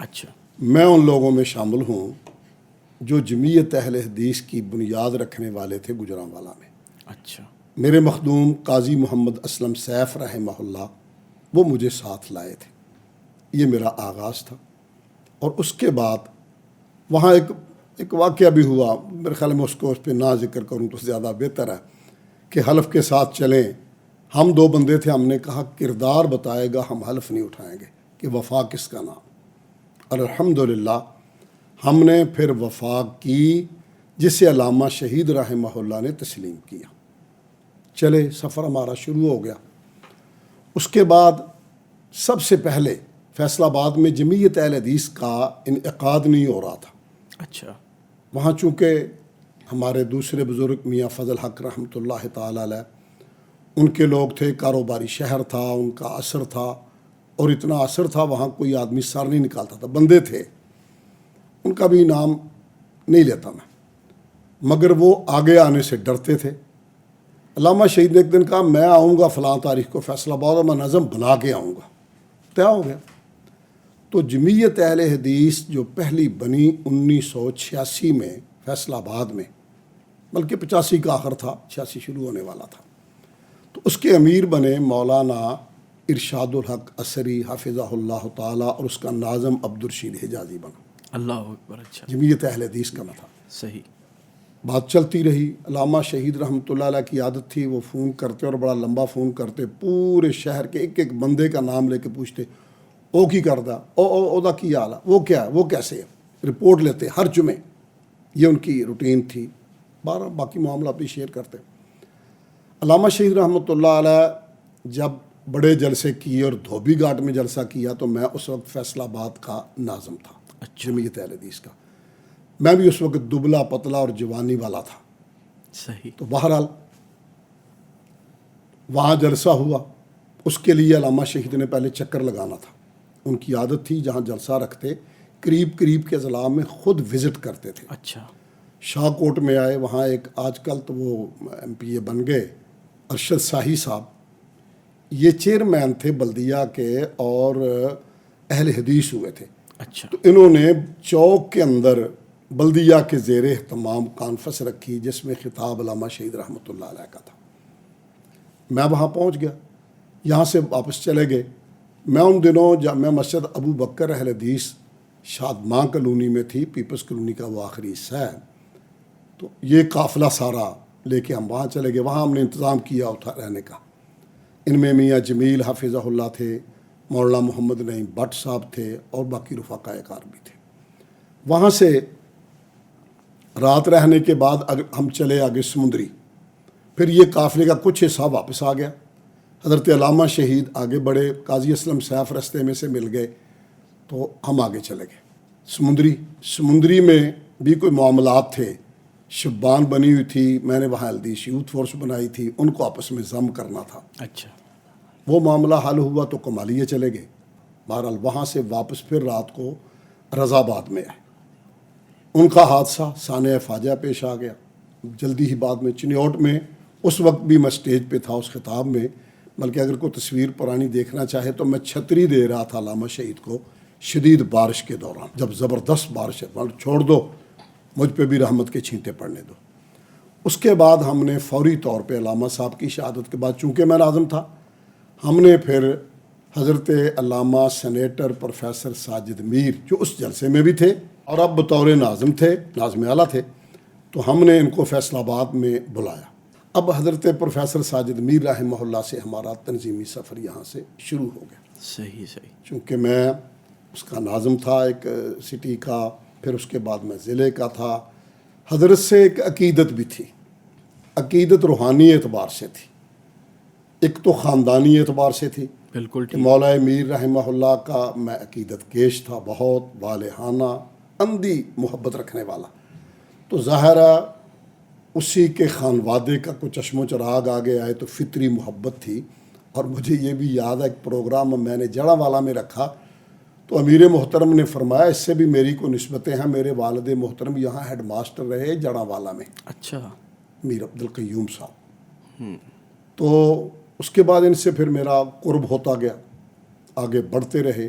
اچھا میں ان لوگوں میں شامل ہوں جو جمعیت اہل حدیث کی بنیاد رکھنے والے تھے گجرانوالہ میں. اچھا میرے مخدوم قاضی محمد اسلم سیف رحمہ اللہ وہ مجھے ساتھ لائے تھے. یہ میرا آغاز تھا. اور اس کے بعد وہاں ایک واقعہ بھی ہوا. میرے خیال میں اس پہ نہ ذکر کروں تو زیادہ بہتر ہے کہ حلف کے ساتھ چلیں. ہم 2 بندے تھے. ہم نے کہا کردار بتائے گا, ہم حلف نہیں اٹھائیں گے کہ وفا کس کا نام. اور الحمدللہ ہم نے پھر وفا کی جسے علامہ شہید رحمہ اللہ نے تسلیم کیا. چلے سفر ہمارا شروع ہو گیا. اس کے بعد سب سے پہلے فیصل آباد میں جمعیت اہل حدیث کا انعقاد نہیں ہو رہا تھا. اچھا وہاں چونکہ ہمارے دوسرے بزرگ میاں فضل حق رحمۃ اللہ تعالی علیہ ان کے لوگ تھے, کاروباری شہر تھا, ان کا اثر تھا, اور اتنا اثر تھا وہاں کوئی آدمی سر نہیں نکالتا تھا. بندے تھے, ان کا بھی نام نہیں لیتا میں, مگر وہ آگے آنے سے ڈرتے تھے. علامہ شہید نے ایک دن کہا میں آؤں گا فلاں تاریخ کو فیصل آباد اور میں نظم بنا کے آؤں گا. طے ہو گیا. تو جمعیت اہل حدیث جو پہلی بنی 1986 میں فیصل آباد میں, بلکہ 85 کا آخر تھا, 86 شروع ہونے والا تھا, تو اس کے امیر بنے مولانا ارشاد الحق عصری حافظہ اللہ تعالیٰ, اور اس کا ناظم عبدالرشید حجازی بنا. اللہ اکبر. اچھا جمعیت اہل حدیث کا نہ تھا. صحیح. بات چلتی رہی. علامہ شہید رحمۃ اللہ علیہ کی عادت تھی وہ فون کرتے اور بڑا لمبا فون کرتے, پورے شہر کے ایک ایک بندے کا نام لے کے پوچھتے او کی کردا, او دا کی حال ہے, وہ کیا ہے, وہ کیسے ہے, رپورٹ لیتے ہر جمعے. یہ ان کی روٹین تھی. باقی معاملہ بھی شیئر کرتے. علامہ شہید رحمۃ اللہ علیہ جب بڑے جلسے کیے اور دھوبی گھاٹ میں جلسہ کیا تو میں اس وقت فیصل آباد کا ناظم تھا جمعیت اہل حدیث کا. میں بھی اس وقت دبلا پتلا اور جوانی والا تھا. صحیح. تو بہرحال وہاں جلسہ ہوا. اس کے لیے علامہ شہید نے پہلے چکر لگانا تھا. ان کی عادت تھی جہاں جلسہ رکھتے قریب کے اضلاع میں خود وزٹ کرتے تھے. اچھا. شاہ کوٹ میں آئے, وہاں ایک آج کل تو وہ MP بن گئے ارشد شاہی صاحب, یہ چیئرمین تھے بلدیہ کے اور اہل حدیث ہوئے تھے. اچھا. تو انہوں نے چوک کے اندر بلدیہ کے زیر اہتمام کانفرنس رکھی جس میں خطاب علامہ شہید رحمۃ اللہ علیہ کا تھا. میں وہاں پہنچ گیا. یہاں سے واپس چلے گئے. میں ان دنوں جامع مسجد ابو بکر اہل حدیث شادماں کالونی میں تھی, پیپلز کالونی کا وہ آخری حصہ ہے. تو یہ قافلہ سارا لے کے ہم وہاں چلے گئے. وہاں ہم نے انتظام کیا اٹھا رہنے کا. ان میں میاں جمیل حافظہ اللہ تھے, مولانا محمد نعیم بٹ صاحب تھے, اور باقی رفقائے کار بھی تھے. وہاں سے رات رہنے کے بعد ہم چلے آگے سمندری. پھر یہ قافلے کا کچھ حصہ واپس آ گیا. حضرت علامہ شہید آگے بڑھے, قاضی اسلم سیف رستے میں سے مل گئے, تو ہم آگے چلے گئے. سمندری میں بھی کوئی معاملات تھے. شبان بنی ہوئی تھی, میں نے وہاں الدیش یوتھ فورس بنائی تھی, ان کو آپس میں ضم کرنا تھا. اچھا. وہ معاملہ حل ہوا تو کمالیے چلے گئے. بہرحال وہاں سے واپس پھر رات کو رضا آباد میں آئے. ان کا حادثہ سانحہ فاجعہ پیش آ گیا. جلدی ہی بعد میں چنیوٹ میں, اس وقت بھی میں سٹیج پہ تھا اس خطاب میں, بلکہ اگر کوئی تصویر پرانی دیکھنا چاہے تو میں چھتری دے رہا تھا علامہ شہید کو شدید بارش کے دوران, جب زبردست بارش ہے, چھوڑ دو مجھ پہ بھی رحمت کے چھینٹے پڑنے دو. اس کے بعد ہم نے فوری طور پہ علامہ صاحب کی شہادت کے بعد, چونکہ میں ناظم تھا, ہم نے پھر حضرت علامہ سینیٹر پروفیسر ساجد میر جو اس جلسے میں بھی تھے اور اب بطور ناظم تھے, ناظم اعلیٰ تھے, تو ہم نے ان کو فیصل آباد میں بلایا. اب حضرت پروفیسر ساجد میر رحمہ اللہ سے ہمارا تنظیمی سفر یہاں سے شروع ہو گیا. صحیح. چونکہ میں اس کا ناظم تھا ایک سٹی کا, پھر اس کے بعد میں ضلع کا تھا. حضرت سے ایک عقیدت بھی تھی. عقیدت روحانی اعتبار سے تھی, ایک تو خاندانی اعتبار سے تھی. بالکل کہ مولا میر رحمہ اللہ کا میں عقیدت کیش تھا, بہت والہانہ اندھی محبت رکھنے والا. تو ظاہر ہے اسی کے خانوادے کا کچھ چشم و چراغ آگے آئے تو فطری محبت تھی. اور مجھے یہ بھی یاد ہے ایک پروگرام میں نے جڑا والا میں رکھا تو امیر محترم نے فرمایا اس سے بھی میری کو نسبتیں ہیں, میرے والد محترم یہاں ہیڈ ماسٹر رہے جڑا والا میں. اچھا. میر عبدالقیوم صاحب. تو اس کے بعد ان سے پھر میرا قرب ہوتا گیا, آگے بڑھتے رہے.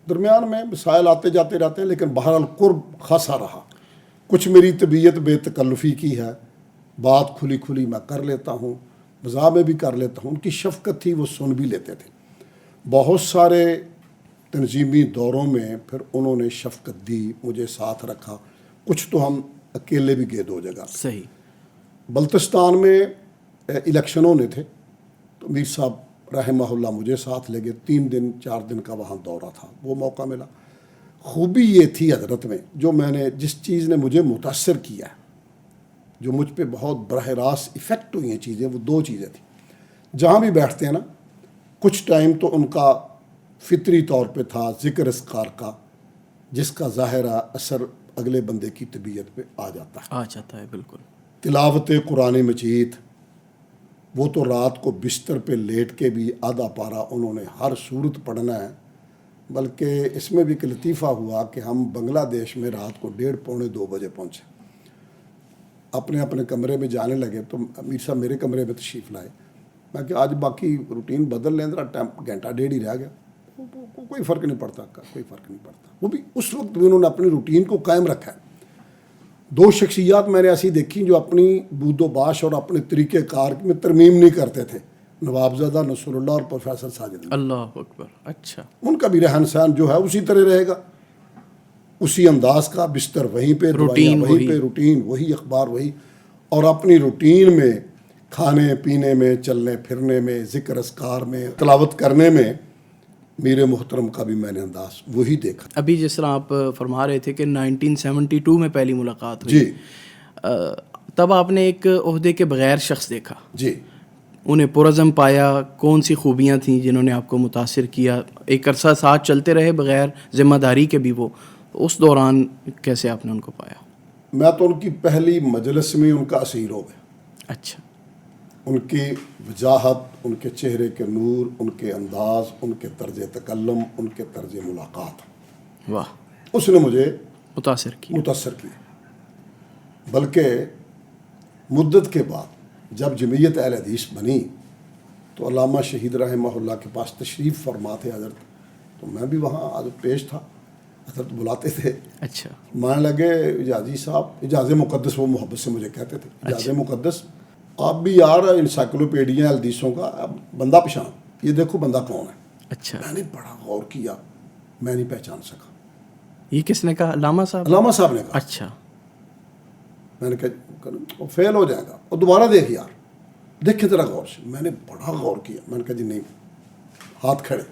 درمیان میں مسائل آتے جاتے رہتے ہیں، لیکن بہرحال قرب خاصا رہا. کچھ میری طبیعت بے تکلفی کی ہے، بات کھلی کھلی میں کر لیتا ہوں، مزاح میں بھی کر لیتا ہوں. ان کی شفقت تھی، وہ سن بھی لیتے تھے. بہت سارے تنظیمی دوروں میں پھر انہوں نے شفقت دی، مجھے ساتھ رکھا. کچھ تو ہم اکیلے بھی گئے 2 جگہ. صحیح. بلتستان میں الیکشن ہونے تھے تو میر صاحب رحمہ اللہ مجھے ساتھ لے گئے. 3 دن 4 دن کا وہاں دورہ تھا، وہ موقع ملا. خوبی یہ تھی حضرت میں، جو میں نے جس چیز نے مجھے متاثر کیا ہے، جو مجھ پہ بہت براہ راست ایفیکٹ ہوئی ہیں چیزیں، وہ 2 چیزیں تھیں. جہاں بھی بیٹھتے ہیں نا، کچھ ٹائم تو ان کا فطری طور پہ تھا ذکر اذکار کا، جس کا ظاہرہ اثر اگلے بندے کی طبیعت پہ آ جاتا ہے. بالکل. تلاوت قرآن مجید، وہ تو رات کو بستر پہ لیٹ کے بھی آدھا پارہ انہوں نے ہر صورت پڑھنا ہے. بلکہ اس میں بھی ایک لطیفہ ہوا کہ ہم بنگلہ دیش میں رات کو 1:30 پونے 2 بجے پہنچے. اپنے اپنے کمرے میں جانے لگے تو امیر صاحب میرے کمرے میں تشریف لائے. میں کہ آج باقی روٹین بدل لیں ذرا، ٹائم گھنٹہ 1.5 ہی رہ گیا. کوئی فرق نہیں پڑتا، کوئی فرق نہیں پڑتا. وہ بھی اس وقت بھی انہوں نے اپنی روٹین کو قائم رکھا ہے. 2 شخصیات میں نے ایسی دیکھی جو اپنی بود و باش اور اپنے طریقہ کار میں ترمیم نہیں کرتے تھے، نوابزادہ نصر اللہ اور پروفیسر ساجد. اللہ اکبر. اچھا. ان کا بھی رہن سہن جو ہے اسی طرح رہے گا، اسی انداز کا. بستر وہیں پہ، روٹین وہیں پہ، روٹین وہی، اخبار وہی. اور اپنی روٹین میں کھانے پینے میں، چلنے پھرنے میں، ذکر اذکار میں، تلاوت کرنے میں میرے محترم کا بھی میں نے انداز وہی دیکھا. ابھی جس طرح آپ فرما رہے تھے کہ 1972 میں پہلی ملاقات ہوئی. جی. تب آپ نے ایک عہدے کے بغیر شخص دیکھا. جی. انہیں پرعزم پایا. کون سی خوبیاں تھیں جنہوں نے آپ کو متاثر کیا؟ ایک عرصہ ساتھ چلتے رہے بغیر ذمہ داری کے بھی، وہ اس دوران کیسے آپ نے ان کو پایا؟ میں تو ان کی پہلی مجلس میں ان کا اسیر ہو گیا. اچھا. ان کی وجاہت، ان کے چہرے کے نور، ان کے انداز، ان کے طرز تکلم، ان کے طرز ملاقات، واہ، اس نے مجھے متاثر کیا. بلکہ مدت کے بعد جب جمعیت اہل حدیث بنی تو علامہ شہید رحمہ اللہ کے پاس تشریف فرما تھے حضرت. تو میں بھی وہاں حضرت پیش تھا، حضرت بلاتے تھے. اچھا. مانے لگے اجازی صاحب، اجاز مقدس وہ محبت سے مجھے کہتے تھے، اجاز مقدس آپ بھی یار انسائکلوپیڈیا حدیثوں کا بندہ پہچان، یہ دیکھو بندہ کون ہے. اچھا. میں نے بڑا غور کیا، میں نہیں پہچان سکا. یہ کس نے کہا؟ علامہ صاحب؟ علامہ صاحب نے کہا. اچھا. میں نے کہا فیل ہو جائے گا، اور دوبارہ دیکھ یار، دیکھے ذرا غور سے. میں نے بڑا غور کیا. میں نے کہا جی نہیں، ہاتھ کھڑے.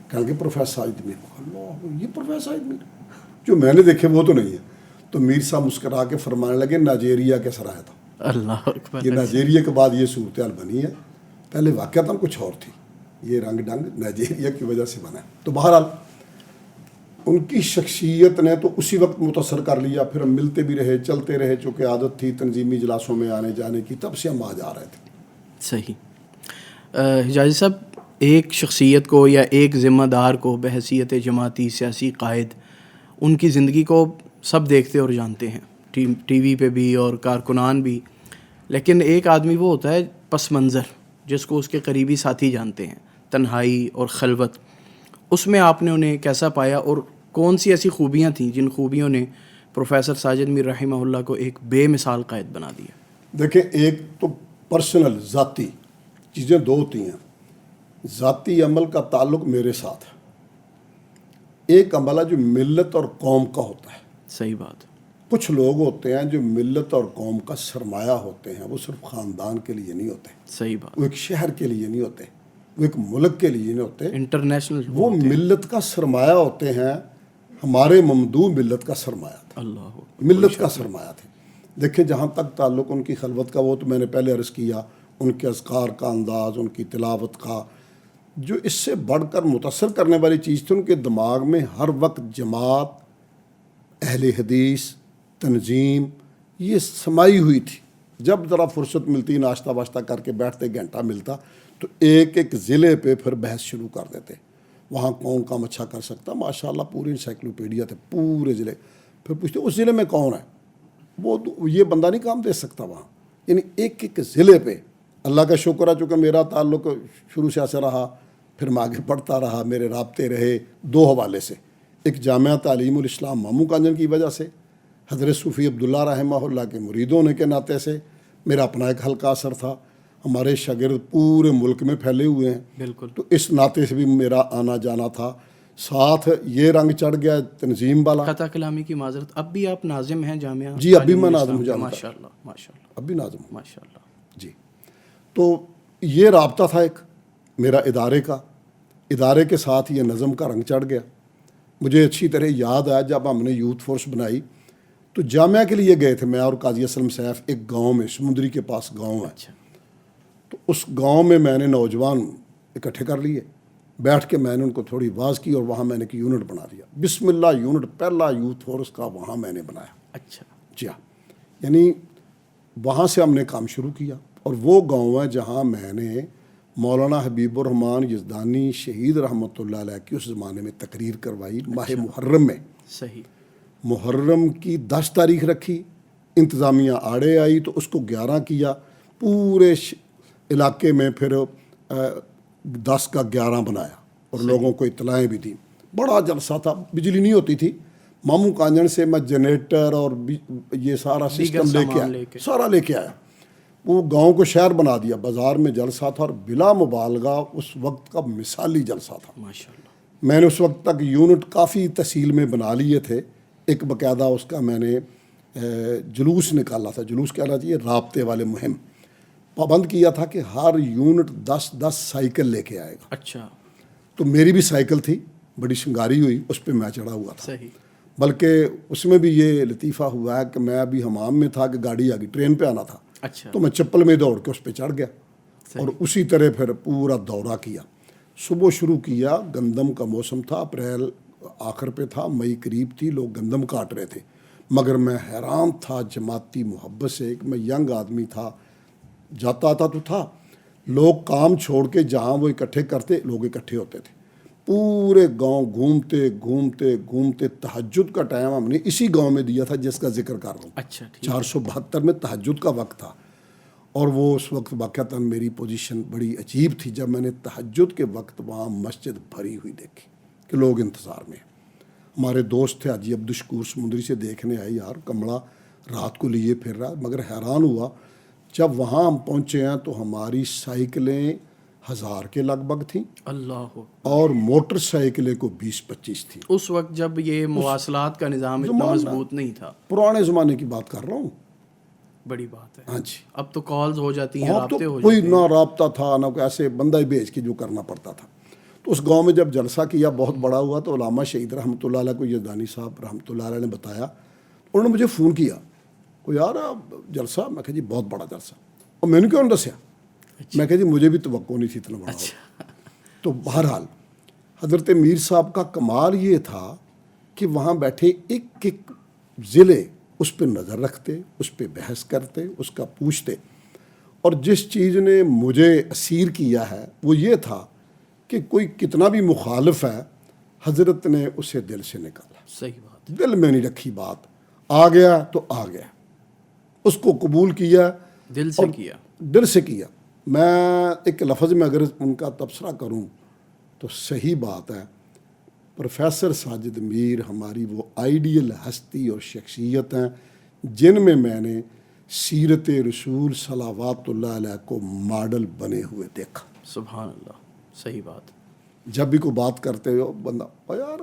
کہنے کہ پروفیسر ساجد میر. اللہ، یہ پروفیسر ساجد میر جو میں نے دیکھے وہ تو نہیں ہے. تو میر صاحب مسکرا کے فرمانے لگے نائجیریا کے سرایا تھا. اللہ اکبر. یہ نائجیریا کے بعد یہ صورتحال بنی ہے، پہلے واقعہ کچھ اور تھی. یہ رنگ ڈنگ نائجیریا کی وجہ سے بنا ہے. تو بہرحال ان کی شخصیت نے تو اسی وقت متاثر کر لیا. پھر ہم ملتے بھی رہے، چلتے رہے، چونکہ عادت تھی تنظیمی اجلاسوں میں آنے جانے کی، تب سے ہم آ جا رہے تھے. صحیح. حجازی صاحب، ایک شخصیت کو یا ایک ذمہ دار کو بحیثیت جماعتی سیاسی قائد، ان کی زندگی کو سب دیکھتے اور جانتے ہیں، ٹی وی پہ بھی اور کارکنان بھی. لیکن ایک آدمی وہ ہوتا ہے پس منظر، جس کو اس کے قریبی ساتھی جانتے ہیں، تنہائی اور خلوت. اس میں آپ نے انہیں کیسا پایا، اور کون سی ایسی خوبیاں تھیں جن خوبیوں نے پروفیسر ساجد میر رحمہ اللہ کو ایک بے مثال قائد بنا دیا؟ دیکھیں، ایک تو پرسنل، ذاتی چیزیں 2 ہوتی ہیں. ذاتی عمل کا تعلق میرے ساتھ ہے. ایک عمل ہے جو ملت اور قوم کا ہوتا ہے. صحیح بات. کچھ لوگ ہوتے ہیں جو ملت اور قوم کا سرمایہ ہوتے ہیں. وہ صرف خاندان کے لیے نہیں ہوتے. صحیح بات. وہ ایک شہر کے لیے نہیں ہوتے، وہ ایک ملک کے لیے نہیں ہوتے، انٹرنیشنل. وہ ملت کا سرمایہ ہوتے ہیں. ہمارے ممدوح ملت کا سرمایہ تھا. اللہ، ملت کا سرمایہ تھے. دیکھیں، جہاں تک تعلق ان کی خلوت کا، وہ تو میں نے پہلے عرض کیا، ان کے اذکار کا انداز، ان کی تلاوت کا، جو اس سے بڑھ کر متاثر کرنے والی چیز تھی، ان کے دماغ میں ہر وقت جماعت، اہل حدیث، تنظیم، یہ سمائی ہوئی تھی. جب ذرا فرصت ملتی، ناشتہ واشتہ کر کے بیٹھتے، گھنٹہ ملتا، تو ایک ایک ضلع پہ پھر بحث شروع کر دیتے. وہاں کون کام اچھا کر سکتا؟ ماشاءاللہ پوری انسائکلوپیڈیا تھے، پورے ضلع. پھر پوچھتے اس ضلع میں کون ہے، وہ یہ بندہ نہیں کام دے سکتا وہاں. یعنی ایک ایک ضلع پہ. اللہ کا شکر ہے چونکہ میرا تعلق شروع سے ایسا رہا، پھر میں آگے بڑھتا رہا، میرے رابطے رہے 2 حوالے سے. ایک جامعہ تعلیم الاسلام مامو کانجن کی وجہ سے، حضرت صوفی عبداللہ رحمہ اللہ کے مرید ہونے کے ناطے سے میرا اپنا ایک ہلکا اثر تھا. ہمارے شاگرد پورے ملک میں پھیلے ہوئے ہیں، بالکل. تو اس ناطے سے بھی میرا آنا جانا تھا. ساتھ یہ رنگ چڑھ گیا تنظیم والا. خطا کلامی کی معذرت، اب بھی آپ ناظم ہیں جامعہ؟ جی اب بھی میں ناظم ہوں جامعہ، ماشاء اللہ ماشاء اللہ اب بھی ناظم ہوں. ماشاء اللہ. جی تو یہ رابطہ تھا ایک میرا ادارے کا، ادارے کے ساتھ یہ نظم کا رنگ چڑھ گیا. مجھے اچھی طرح یاد ہے جب ہم نے یوتھ فورس بنائی تو جامعہ کے لیے گئے تھے میں اور قاضی اسلم سیف ایک گاؤں میں، سمندری کے پاس گاؤں ہے. اچھا. تو اس گاؤں میں میں نے نوجوان اکٹھے کر لیے، بیٹھ کے میں نے ان کو تھوڑی واز کی اور وہاں میں نے ایک یونٹ بنا دیا. بسم اللہ یونٹ پہلا یوتھ فورس کا وہاں میں نے بنایا. اچھا. جی ہاں، یعنی وہاں سے ہم نے کام شروع کیا. اور وہ گاؤں ہے جہاں میں نے مولانا حبیب الرحمان یزدانی شہید رحمۃ اللہ علیہ کی اس زمانے میں تقریر کروائی ماہ محرم میں. صحیح. محرم کی 10 تاریخ رکھی، انتظامیہ آڑے آئی تو اس کو 11 کیا. پورے علاقے میں پھر 10 کا 11 بنایا اور لوگوں کو اطلاعیں بھی دیں. بڑا جلسہ تھا. بجلی نہیں ہوتی تھی. مامو کانجن سے میں جنریٹر اور یہ سارا سسٹم لے کے آیا، سارا لے کے آیا. وہ گاؤں کو شہر بنا دیا. بازار میں جلسہ تھا اور بلا مبالغہ اس وقت کا مثالی جلسہ تھا. ماشاء اللہ. میں نے اس وقت تک یونٹ کافی تحصیل میں بنا لیے تھے. ایک باقاعدہ اس کا میں نے جلوس نکالا تھا. جلوس کہنا چاہیے رابطے والے مہم پابند کیا تھا کہ ہر یونٹ 10 سائیکل لے کے آئے گا. اچھا. تو میری بھی سائیکل تھی، بڑی شنگاری ہوئی، اس پہ میں چڑھا ہوا تھا. صحیح. بلکہ اس میں بھی یہ لطیفہ ہوا ہے کہ میں ابھی حمام میں تھا کہ گاڑی آ گئی، ٹرین پہ آنا تھا. اچھا. تو میں چپل میں دوڑ کے اس پہ چڑھ گیا اور اسی طرح پھر پورا دورہ کیا. صبح شروع کیا، گندم کا موسم تھا، اپریل آخر پہ تھا، مئی قریب تھی، لوگ گندم کاٹ رہے تھے. مگر میں حیران تھا جماعتی محبت سے کہ میں ینگ آدمی تھا، جاتا آتا تو تھا. لوگ کام چھوڑ کے جہاں وہ اکٹھے کرتے لوگ اکٹھے ہوتے تھے. پورے گاؤں گھومتے گھومتے گھومتے تہجد کا ٹائم ہم نے اسی گاؤں میں دیا تھا جس کا ذکر کر رہا ہوں. اچھا. 472 میں تہجد کا وقت تھا. اور وہ اس وقت واقعتاً میری پوزیشن بڑی عجیب تھی جب میں نے تہجد کے وقت وہاں مسجد بھری ہوئی دیکھی کہ لوگ انتظار میں ہیں. ہمارے دوست تھے حاجی عبدالشکور سمندری سے دیکھنے آئے، یار کمڑا رات کو لیے پھر رہا. مگر حیران ہوا جب وہاں ہم پہنچے ہیں تو ہماری سائیکلیں 1000 کے لگ بھگ تھیں. اللہ. اور موٹر سائیکلیں کو 20-25 تھیں. اس وقت جب یہ مواصلات کا نظام اتنا مضبوط نہیں تھا. پرانے زمانے کی بات کر رہا ہوں. بڑی بات ہے. ہاں جی. اب تو کالز ہو جاتی ہیں، رابطے ہو کوئی جاتے نہ رابطہ تھا نہ ایسے بندہ ہی بھیج کے جو کرنا پڑتا تھا. تو اس گاؤں میں جب جلسہ کیا بہت بڑا ہوا تو علامہ شہید رحمۃ اللہ علیہ کو یزدانی صاحب رحمۃ اللہ علیہ نے بتایا. انہوں نے مجھے فون کیا کہ یار جلسہ. میں کہا جی بہت بڑا جلسہ. اور میں نے کیوں نہیں دسیا؟ میں کہا جی مجھے بھی توقع نہیں تھی اتنا بڑا ہوگا. تو بہرحال حضرت میر صاحب کا کمال یہ تھا کہ وہاں بیٹھے ایک ایک ضلع اس پہ نظر رکھتے، اس پہ بحث کرتے، اس کا پوچھتے. اور جس چیز نے مجھے اسیر کیا ہے وہ یہ تھا کہ کوئی کتنا بھی مخالف ہے حضرت نے اسے دل سے نکالا. صحیح بات. دل میں نہیں رکھی بات. آ گیا تو آ گیا، اس کو قبول کیا، دل سے کیا. دل سے کیا. میں ایک لفظ میں اگر ان کا تبصرہ کروں تو صحیح بات ہے، پروفیسر ساجد میر ہماری وہ آئیڈیل ہستی اور شخصیت ہیں جن میں نے سیرت رسول صلوات اللہ علیہ کو ماڈل بنے ہوئے دیکھا. سبحان اللہ. صحیح بات. جب بھی کوئی بات کرتے ہو بندہ یار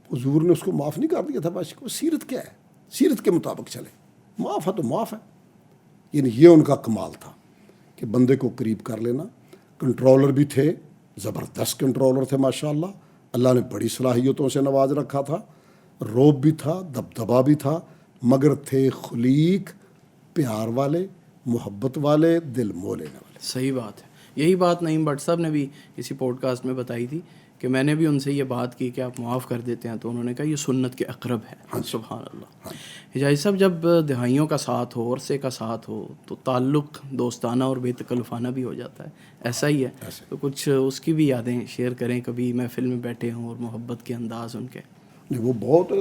حضور نے اس کو معاف نہیں کر دیا تھا، بس کو سیرت کیا ہے، سیرت کے مطابق چلے، معاف ہے تو معاف ہے. یعنی یہ ان کا کمال تھا کہ بندے کو قریب کر لینا. کنٹرولر بھی تھے، زبردست کنٹرولر تھے ماشاءاللہ. اللہ نے بڑی صلاحیتوں سے نواز رکھا تھا. روب بھی تھا، دبدبا بھی تھا، مگر تھے خلیق، پیار والے، محبت والے، دل مو لینے والے. صحیح بات ہے. یہی بات نعیم بٹ صاحب نے بھی کسی پوڈ کاسٹ میں بتائی تھی کہ میں نے بھی ان سے یہ بات کی کہ آپ معاف کر دیتے ہیں، تو انہوں نے کہا یہ سنت کے اقرب ہے. سبحان اللہ. حجازی صاحب جب دہائیوں کا ساتھ ہو، عرصے کا ساتھ ہو تو تعلق دوستانہ اور بے تکلفانہ بھی ہو جاتا ہے. ایسا ہی ہے. تو کچھ اس کی بھی یادیں شیئر کریں، کبھی محفل میں بیٹھے ہوں اور محبت کے انداز ان کے. نہیں وہ بہت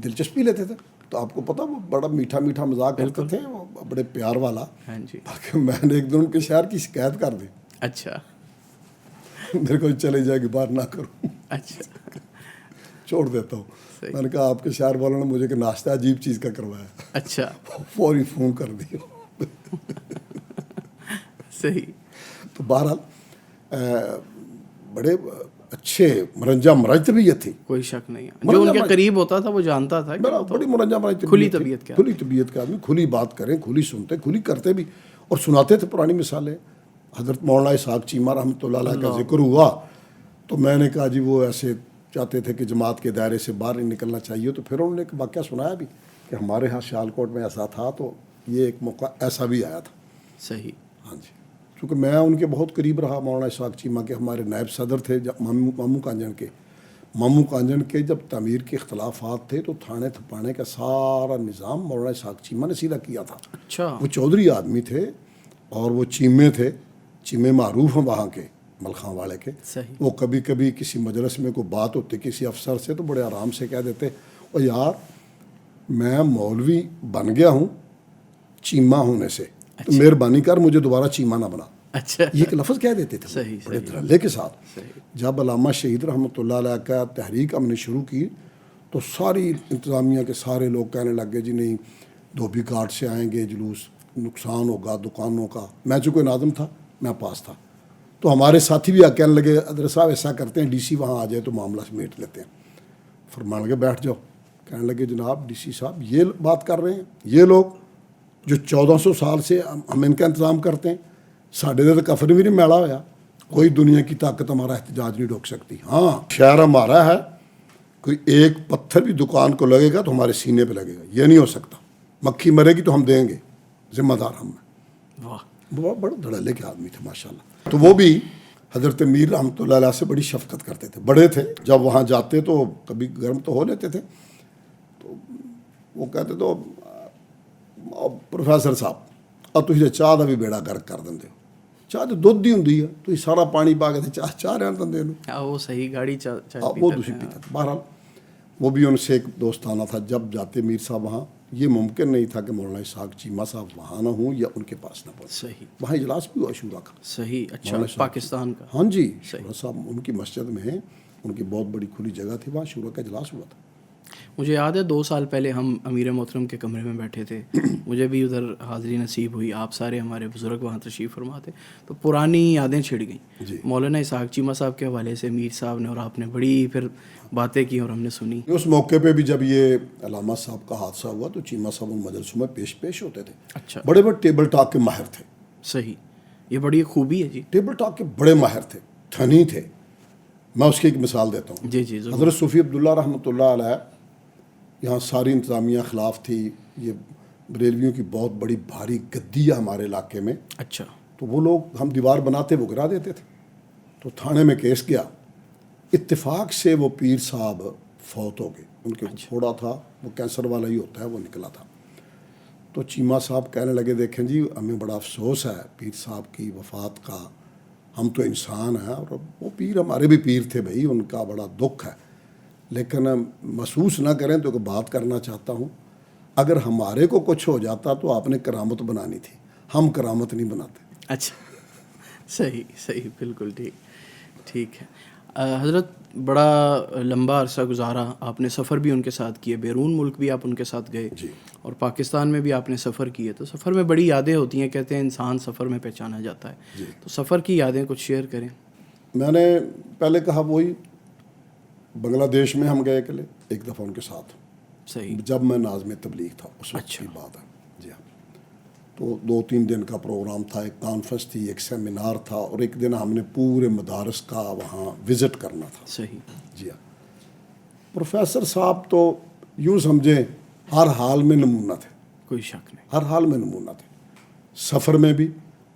دلچسپی لیتے تھے. تو آپ کو پتا وہ بڑا میٹھا میٹھا مذاق کرتے تھے، وہ بڑے پیار والا. ہاں جی. باقی میں نے ایک دن ان کے شہر کی شکایت کر دی. اچھا. میرے کو چلے جائے گی بات نہ کروں. اچھا. چھوڑ دیتا ہوں. میں نے کہا آپ کے شہر والوں نے مجھے کہ ناشتہ عجیب چیز کا کروایا. اچھا. فوری فون کر دیا. صحیح. تو بہرحال بڑے اچھے مرنجا مرج طبیعت تھی, کوئی شک نہیں ہے. جو ان کے قریب ہوتا تھا وہ جانتا تھا کہ بڑی مرنجا مرج کھلی طبیعت کھلی طبیعت کے آدمی, کھلی بات کریں, کھلی سنتے, کھلی کرتے بھی اور سناتے تھے پرانی مثالیں. حضرت مولانا اسحاق چیمہ رحمۃ اللہ علیہ کا ذکر ہوا تو میں نے کہا جی وہ ایسے چاہتے تھے کہ جماعت کے دائرے سے باہر نہیں نکلنا چاہیے, تو پھر انہوں نے ایک واقعہ سنایا بھی کہ ہمارے ہاں سیالکوٹ میں ایسا تھا, تو یہ ایک موقع ایسا بھی آیا تھا. صحیح. ہاں جی, چونکہ میں ان کے بہت قریب رہا. مولانا اسحاق چیمہ کے ہمارے نائب صدر تھے ماموں کانجن کے جب تعمیر کے اختلافات تھے تو تھانے تھپانے کا سارا نظام مولانا اسحاق چیمہ نے سیدھا کیا تھا. اچھا. وہ چودھری آدمی تھے اور وہ چیمے تھے, چیمے معروف ہیں وہاں کے ملخاں والے کے. صحیح. وہ کبھی کبھی کسی مجلس میں کوئی بات ہوتی کسی افسر سے تو بڑے آرام سے کہہ دیتے او یار میں مولوی بن گیا ہوں چیمہ ہونے سے, تو مہربانی کر مجھے دوبارہ چیمہ نہ بنا. اچھا. یہ ایک لفظ کہہ دیتے تھے بڑے دھڑلے کے ساتھ. جب علامہ شہید رحمۃ اللہ علیہ کا تحریک ہم نے شروع کی تو ساری انتظامیہ کے سارے لوگ کہنے لگ گئے جی نہیں دھوبی گھاٹ سے آئیں گے جلوس, نقصان ہوگا دکانوں کا. میں چونکہ ناظم تھا میں پاس تھا, تو ہمارے ساتھی بھی کہنے لگے حضرت صاحب ایسا کرتے ہیں ڈی سی وہاں آ جائے تو معاملہ سمیٹ لیتے ہیں. فرمان لگے بیٹھ جاؤ. کہنے لگے جناب ڈی سی صاحب یہ بات کر رہے ہیں, یہ لوگ جو 1400 سال سے ہم ان کا انتظام کرتے ہیں, ساڑھے تو کفن بھی نہیں میلا ہوا, کوئی دنیا کی طاقت ہمارا احتجاج نہیں روک سکتی. ہاں شہر ہمارا ہے, کوئی ایک پتھر بھی دکان کو لگے گا تو ہمارے سینے پہ لگے گا, یہ نہیں ہو سکتا. مکھی مرے گی تو ہم دیں گے, ذمہ دار ہم ہیں. واہ, بڑے دھڑلے کے آدمی تھے ماشاء اللہ. تو وہ بھی حضرت میر رحمۃ اللہ علیہ سے بڑی شفقت کرتے تھے. بڑے تھے, جب وہاں جاتے تو کبھی گرم تو ہو لیتے تھے, تو وہ کہتے تو پروفیسر صاحب اب تھی چاہ کا بھی بیڑا گرک کر دیں, چاہ تو دودھ ہی ہوں تو سارا پانی پا کے چاہ رہن دیں. وہ صحیح گاڑی وہ دوسری پیتا تھا. بہرحال وہ بھی ان سے ایک دوستانہ تھا. جب جاتے میر صاحب وہاں یہ ممکن نہیں تھا کہ مولانا اسحاق چیمہ صاحب وہاں نہ ہوں یا ان کے پاس نہ پہنچے. صحیح. وہاں اجلاس بھی ہوا شورا کا. صحیح. اچھا, پاکستان کا. ہاں جی, شورا صاحب ان کی مسجد میں ہیں, ان کی بہت بڑی کھلی جگہ تھی, وہاں شورا کا اجلاس ہوا تھا. مجھے یاد ہے 2 سال پہلے ہم امیر محترم کے کمرے میں بیٹھے تھے, مجھے بھی ادھر حاضری نصیب ہوئی. آپ سارے ہمارے بزرگ وہاں تشریف فرما تھے, تو پرانی یادیں چھڑ گئیں. مولانا اسحاق چیمہ صاحب کے حوالے سے میر صاحب نے اور آپ نے بڑی پھر باتیں کی اور ہم نے سنی. اس موقع پہ بھی جب یہ علامہ صاحب کا حادثہ ہوا تو چیمہ صاحب ان مجلسوں میں پیش ہوتے تھے. اچھا. بڑے ٹیبل ٹاک کے ماہر تھے. صحیح, یہ بڑی خوبی ہے جی. ٹیبل ٹاک کے بڑے ماہر تھے, دھنی تھے. میں اس کی ایک مثال دیتا ہوں. جی جی. حضرت صوفی عبداللہ رحمۃ اللہ علیہ, یہاں ساری انتظامیہ خلاف تھی, یہ بریلویوں کی بہت بڑی بھاری گدی ہے ہمارے علاقے میں. اچھا. تو وہ لوگ ہم دیوار بناتے وہ گرا دیتے تھے. تو تھانے میں کیس گیا, اتفاق سے وہ پیر صاحب فوت ہو گئے. ان کے تھوڑا تھا, وہ کینسر والا ہی ہوتا ہے, وہ نکلا تھا. تو چیمہ صاحب کہنے لگے دیکھیں جی ہمیں بڑا افسوس ہے پیر صاحب کی وفات کا, ہم تو انسان ہیں اور وہ پیر ہمارے بھی پیر تھے بھائی, ان کا بڑا دکھ ہے, لیکن محسوس نہ کریں تو کہ بات کرنا چاہتا ہوں. اگر ہمارے کو کچھ ہو جاتا تو آپ نے کرامت بنانی تھی, ہم کرامت نہیں بناتے. اچھا. صحیح, بالکل ٹھیک ہے. حضرت بڑا لمبا عرصہ گزارا آپ نے, سفر بھی ان کے ساتھ کیے, بیرون ملک بھی آپ ان کے ساتھ گئے جی, اور پاکستان میں بھی آپ نے سفر کیے. تو سفر میں بڑی یادیں ہوتی ہیں, کہتے ہیں انسان سفر میں پہچانا جاتا ہے. جی. تو سفر کی یادیں کچھ شیئر کریں. میں نے پہلے کہا وہی بنگلہ دیش میں ہم گئے اکیلے ایک دفعہ ان کے ساتھ. صحیح. جب میں ناظم تبلیغ تھا اس وقت کی بات ہے. جی ہاں. تو 2-3 دن کا پروگرام تھا, ایک کانفرنس تھی, ایک سیمینار تھا, اور ایک دن ہم نے پورے مدارس کا وہاں وزٹ کرنا تھا. صحیح. جی ہاں. پروفیسر صاحب تو یوں سمجھیں ہر حال میں نمونہ تھے. کوئی شک نہیں. ہر حال میں نمونہ تھے, سفر میں بھی.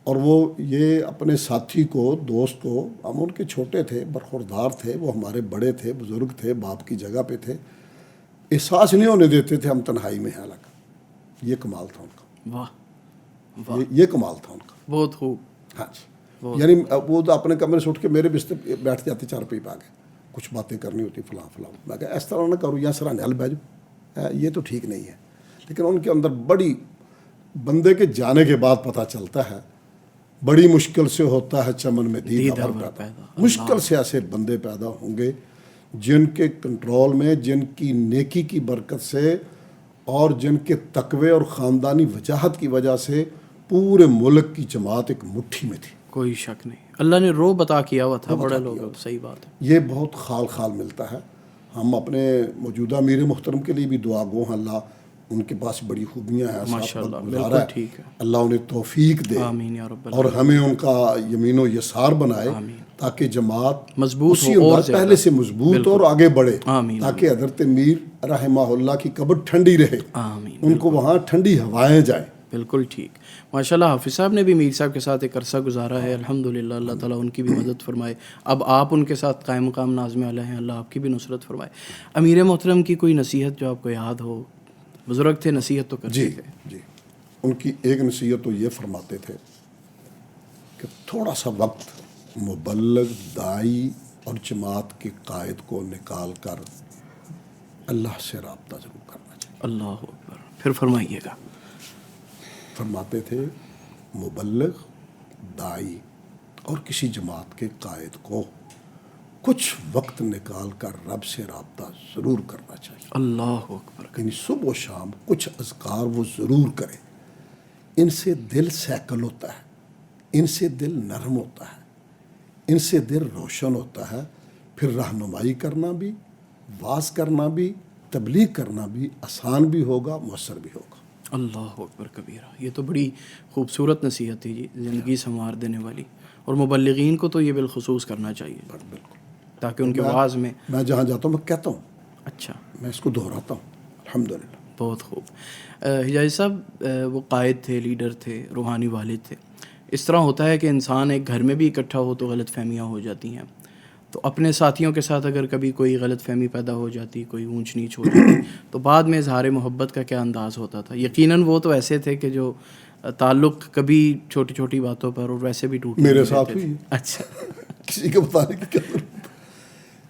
اور وہ یہ اپنے ساتھی کو, دوست کو, ہم ان کے چھوٹے تھے, برخوردار تھے, وہ ہمارے بڑے تھے, بزرگ تھے, باپ کی جگہ پہ تھے, احساس نہیں ہونے دیتے تھے ہم تنہائی میں ہیں. حالانکہ یہ کمال تھا ان کا. واہ, یہ کمال تھا ان کا. بہت خوب. ہاں جی. یعنی وہ تو اپنے کمرے سے اٹھ کے میرے بستر پہ بیٹھ جاتے, چارپائی پہ آ گئے, کچھ باتیں کرنی ہوتی فلاں فلاں. میں کہا اس طرح نہ کرو, یا سرانے حل بیٹھو, یہ تو ٹھیک نہیں ہے. لیکن ان کے اندر بڑی, بندے کے جانے کے بعد پتہ چلتا ہے, بڑی مشکل سے ہوتا ہے چمن میں دیدہ پیدا. مشکل سے ایسے بندے پیدا ہوں گے جن کے کنٹرول میں، جن کی نیکی کی برکت سے اور جن کے تقوی اور خاندانی وجاہت کی وجہ سے پورے ملک کی جماعت ایک مٹھی میں تھی. کوئی شک نہیں، اللہ نے رو بتا کیا ہوا تھا بڑے لوگ. صحیح بات ہے. یہ بہت خال خال ملتا ہے. ہم اپنے موجودہ امیر محترم کے لیے بھی دعا گو ہیں. اللہ ان کے پاس بڑی خوبیاں ہیں، ماشاء اللہ، گزارا بالکل ہے. ٹھیک ہے. اللہ انہیں توفیق دے آمین یا رب اور ہمیں ان کا یمین و یسار بنائے تاکہ جماعت مضبوط اسی ہو اور انداز پہلے سے مضبوط اور آگے بڑھے، آمین. تاکہ حضرت میر رحمہ اللہ کی قبر ٹھنڈی رہے، آمین. ان کو وہاں ٹھنڈی ہوائیں جائیں. بالکل ٹھیک. ماشاء اللہ حافظ صاحب نے بھی میر صاحب کے ساتھ ایک عرصہ گزارا ہے الحمدللہ. اللہ تعالیٰ ان کی بھی مدد فرمائے. اب آپ ان کے ساتھ قائم مقام نازم علیہ ہیں، اللہ آپ کی بھی نصرت فرمائے. امیر محترم کی کوئی نصیحت جو آپ کو یاد ہو؟ بزرگ تھے، نصیحت تو کرتے تھے. جی ان کی ایک نصیحت تو یہ فرماتے تھے کہ تھوڑا سا وقت مبلغ، داعی اور جماعت کے قائد کو نکال کر اللہ سے رابطہ ضرور کرنا چاہیے. اللہ اکبر. پھر فرمائیے گا. فرماتے تھے مبلغ، داعی اور کسی جماعت کے قائد کو کچھ وقت نکال کر رب سے رابطہ ضرور کرنا چاہیے. اللہ اکبر. یعنی صبح و شام کچھ اذکار وہ ضرور کرے. ان سے دل سیکل ہوتا ہے، ان سے دل نرم ہوتا ہے، ان سے دل روشن ہوتا ہے. پھر رہنمائی کرنا بھی، واز کرنا بھی، تبلیغ کرنا بھی آسان بھی ہوگا، مؤثر بھی ہوگا. اللہ اکبر کبیرہ. یہ تو بڑی خوبصورت نصیحت تھی جی، زندگی سنوار دینے والی. اور مبلغین کو تو یہ بالخصوص کرنا چاہیے بالکل، تاکہ ان کے واز میں. میں جہاں جاتا ہوں میں کہتا ہوں، اچھا، میں اس کو دہراتا ہوں. الحمدللہ. بہت خوب. حجازی صاحب وہ قائد تھے، لیڈر تھے، روحانی والد تھے. اس طرح ہوتا ہے کہ انسان ایک گھر میں بھی اکٹھا ہو تو غلط فہمیاں ہو جاتی ہیں. تو اپنے ساتھیوں کے ساتھ اگر کبھی کوئی غلط فہمی پیدا ہو جاتی، کوئی اونچ نیچ ہو جاتی، تو بعد میں اظہار محبت کا کیا انداز ہوتا تھا؟ یقیناً وہ تو ایسے تھے کہ جو تعلق کبھی چھوٹی چھوٹی باتوں پر اور ویسے بھی ٹوٹتے میرے ساتھ ہوئی. اچھا. کسی کو بتانے کی کیا ضرورت.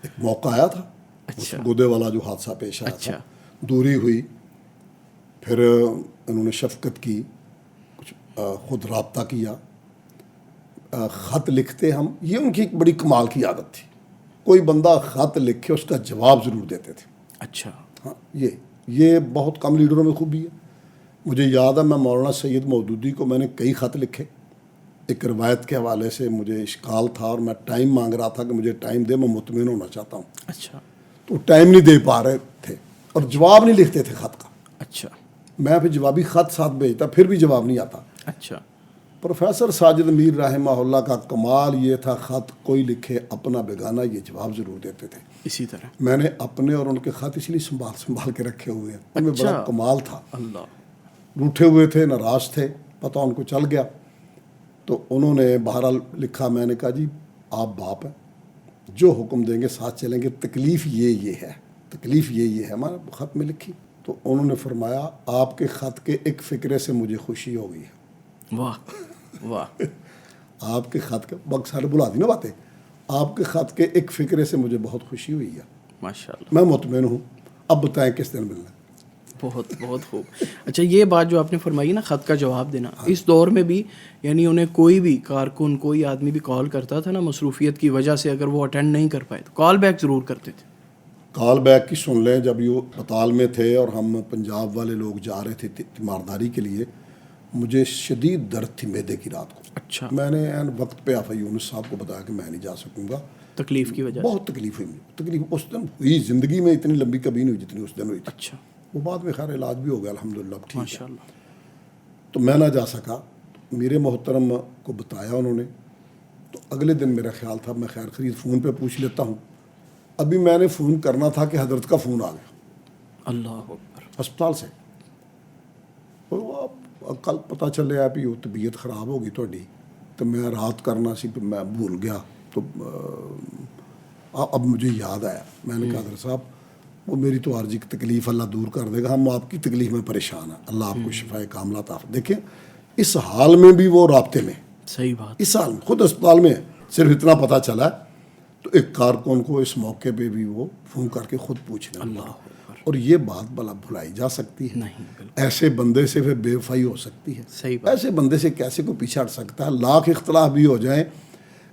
ایک موقع آیا تھا، اچھا. گودے والا جو حادثہ پیش آیا اچھا. تھا، دوری ہوئی، پھر انہوں نے شفقت کی، کچھ خود رابطہ کیا. خط لکھتے ہم، یہ ان کی ایک بڑی کمال کی عادت تھی. کوئی بندہ خط لکھے اس کا جواب ضرور دیتے تھے. اچھا. ہاں، یہ بہت کم لیڈروں میں خوبی ہے. مجھے یاد ہے میں مولانا سید مودودی کو میں نے کئی خط لکھے. ایک روایت کے حوالے سے مجھے اشکال تھا اور میں ٹائم مانگ رہا تھا کہ مجھے ٹائم دے، میں مطمئن ہونا چاہتا ہوں. اچھا. تو ٹائم نہیں دے پا رہے تھے اور جواب نہیں لکھتے تھے خط کا. اچھا. میں پھر جوابی خط ساتھ بھیجتا، پھر بھی جواب نہیں آتا. اچھا. پروفیسر ساجد میر رحمہ اللہ کا کمال یہ تھا، خط کوئی لکھے اپنا بیگانہ یہ جواب ضرور دیتے تھے. اسی طرح میں نے اپنے اور ان کے خط اس لیے سنبھال کے رکھے ہوئے ہیں. ان میں بڑا کمال تھا. اللہ. روٹھے ہوئے تھے، ناراض تھے، پتہ ان کو چل گیا. تو انہوں نے بہرحال لکھا. میں نے کہا جی آپ باپ ہیں، جو حکم دیں گے ساتھ چلیں گے، تکلیف یہ ہے، تکلیف یہ ہے. ہمارا خط میں لکھی. تو انہوں نے فرمایا آپ کے خط کے ایک فقرے سے مجھے خوشی ہو گئی ہے. واہ واہ. آپ کے خط کے بگ سارے بلا دی نا باتیں. آپ کے خط کے ایک فقرے سے مجھے بہت خوشی ہوئی ہے. ماشاء اللہ. میں مطمئن ہوں. اب بتائیں کس دن ملنا ہے. بہت بہت خوب. اچھا، یہ بات جو آپ نے فرمائی نا خط کا جواب دینا، اس دور میں بھی یعنی انہیں کوئی بھی کارکن، کوئی آدمی بھی کال کرتا تھا نا، مصروفیت کی وجہ سے اگر وہ اٹینڈ نہیں کر پائے تو کال بیک ضرور کرتے تھے. کال بیک کی سن لیں. جب یہ اسپتال میں تھے اور ہم پنجاب والے لوگ جا رہے تھے تیمارداری کے لیے، مجھے شدید درد تھی معدے کی رات کو. اچھا. میں نے عین وقت پہ آفا یونس صاحب کو بتایا کہ میں نہیں جا سکوں گا. تکلیف کی وجہ بہت تکلیف ہوئی. تکلیف اس دن ہوئی، زندگی میں اتنی لمبی کبھی نہیں ہوئی جتنی اس دن ہوئی تھی. اچھا. وہ بعد میں خیر علاج بھی ہو گیا الحمدللہ، ٹھیک ہے. ماشاء اللہ. تو میں نہ جا سکا. میرے محترم کو بتایا انہوں نے. تو اگلے دن میرا خیال تھا میں خیر خرید فون پہ پوچھ لیتا ہوں. ابھی میں نے فون کرنا تھا کہ حضرت کا فون آ گیا اللہ اکبر. ہسپتال سے. کل پتہ چلے آپ ہی طبیعت خراب ہو گئی تھوڑی. تو میں رات کرنا سی، میں بھول گیا. تو اب مجھے یاد آیا. میں نے کہا حضرت صاحب وہ میری تو عارضی کی تکلیف اللہ دور کر دے گا، ہم آپ کی تکلیف میں پریشان ہیں، اللہ آپ کو شفائے کاملہ عطا. دیکھیں اس حال میں بھی وہ رابطے میں. صحیح بات. اس حال میں خود اسپتال میں صرف اتنا پتہ چلا تو ایک کارکن کو اس موقع پہ بھی وہ فون کر کے خود پوچھنے لگا. اور یہ بات بلا بھلائی جا سکتی ہے؟ نہیں. ایسے بندے سے پھر بے وفائی ہو سکتی ہے؟ صحیح بات. ایسے بندے سے کیسے کوئی پیچھے ہٹ سکتا ہے؟ لاکھ اختلاف بھی ہو جائیں،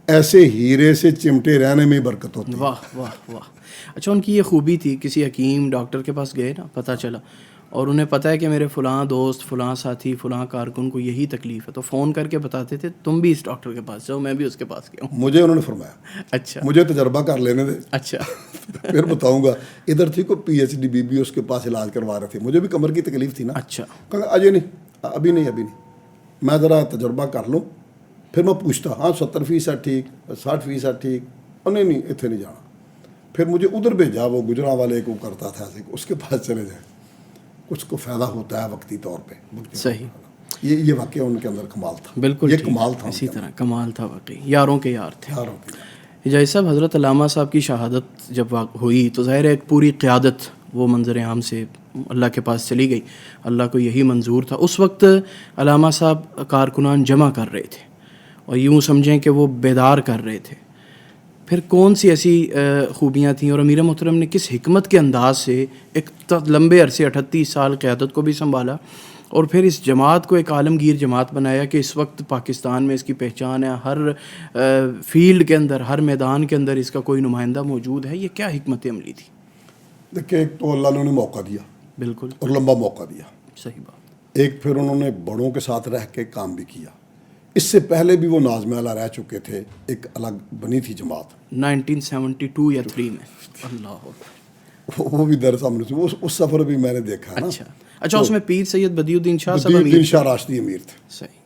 ایسے ہیرے سے چمٹے رہنے میں ہی برکت ہوتی ہے. واہ واہ واہ. اچھا ان کی یہ خوبی تھی, کسی حکیم ڈاکٹر کے پاس گئے نا, پتہ چلا اور انہیں پتہ ہے کہ میرے فلاں دوست, فلاں ساتھی, فلاں کارکن کو یہی تکلیف ہے, تو فون کر کے بتاتے تھے تم بھی اس ڈاکٹر کے پاس جاؤ, میں بھی اس کے پاس گیا ہوں. مجھے انہوں نے فرمایا, اچھا مجھے تجربہ کر لینے دے, اچھا پھر بتاؤں گا. ادھر تھی کوئی پی ایچ ڈی بی بی, اس کے پاس علاج کروا رہے تھے. مجھے بھی کمر کی تکلیف تھی نا. اچھا کہا اجے نہیں, ابھی نہیں, میں ذرا تجربہ کر لوں, پھر میں پوچھتا, ہاں 70% ٹھیک, 60% ٹھیک, نہیں اتنے نہیں جانا. پھر مجھے ادھر بھیجا, وہ گجرا والے کو کرتا تھا ایسے, اس کے پاس چلے جائیں, کچھ کو فائدہ ہوتا ہے وقتی طور پہ. صحیح, یہ واقعہ ان کے اندر کمال تھا. بالکل یہ ٹھیک. کمال تھا. اسی طرح کمال تھا واقعی, یاروں کے یار تھے. یاروں کی. حجازی صاحب, حضرت علامہ صاحب کی شہادت جب ہوئی تو ظاہر ہے ایک پوری قیادت وہ منظر عام سے اللہ کے پاس چلی گئی. اللہ کو یہی منظور تھا. اس وقت علامہ صاحب کارکنان جمع کر رہے تھے اور یوں سمجھیں کہ وہ بیدار کر رہے تھے. پھر کون سی ایسی خوبیاں تھیں اور امیر محترم نے کس حکمت کے انداز سے ایک لمبے عرصے 38 سال قیادت کو بھی سنبھالا اور پھر اس جماعت کو ایک عالمگیر جماعت بنایا کہ اس وقت پاکستان میں اس کی پہچان ہے, ہر فیلڈ کے اندر, ہر میدان کے اندر اس کا کوئی نمائندہ موجود ہے. یہ کیا حکمت عملی تھی؟ دیکھیں, ایک تو اللہ نے انہیں موقع دیا, بالکل اور لمبا موقع دیا. صحیح بات. ایک پھر انہوں نے بڑوں کے ساتھ رہ کے کام بھی کیا. اس سے پہلے بھی وہ نازم اعلیٰ رہ چکے تھے, ایک الگ بنی تھی جماعت 1972 یا 3 میں. اللہ, وہ بھی در سامنے سے, اس سفر بھی میں نے دیکھا ہے نا. اچھا اس میں پیر سید بدیع الدین شاہ صاحب بدیع الدین شاہ راشدی امیر تھے. صحیح.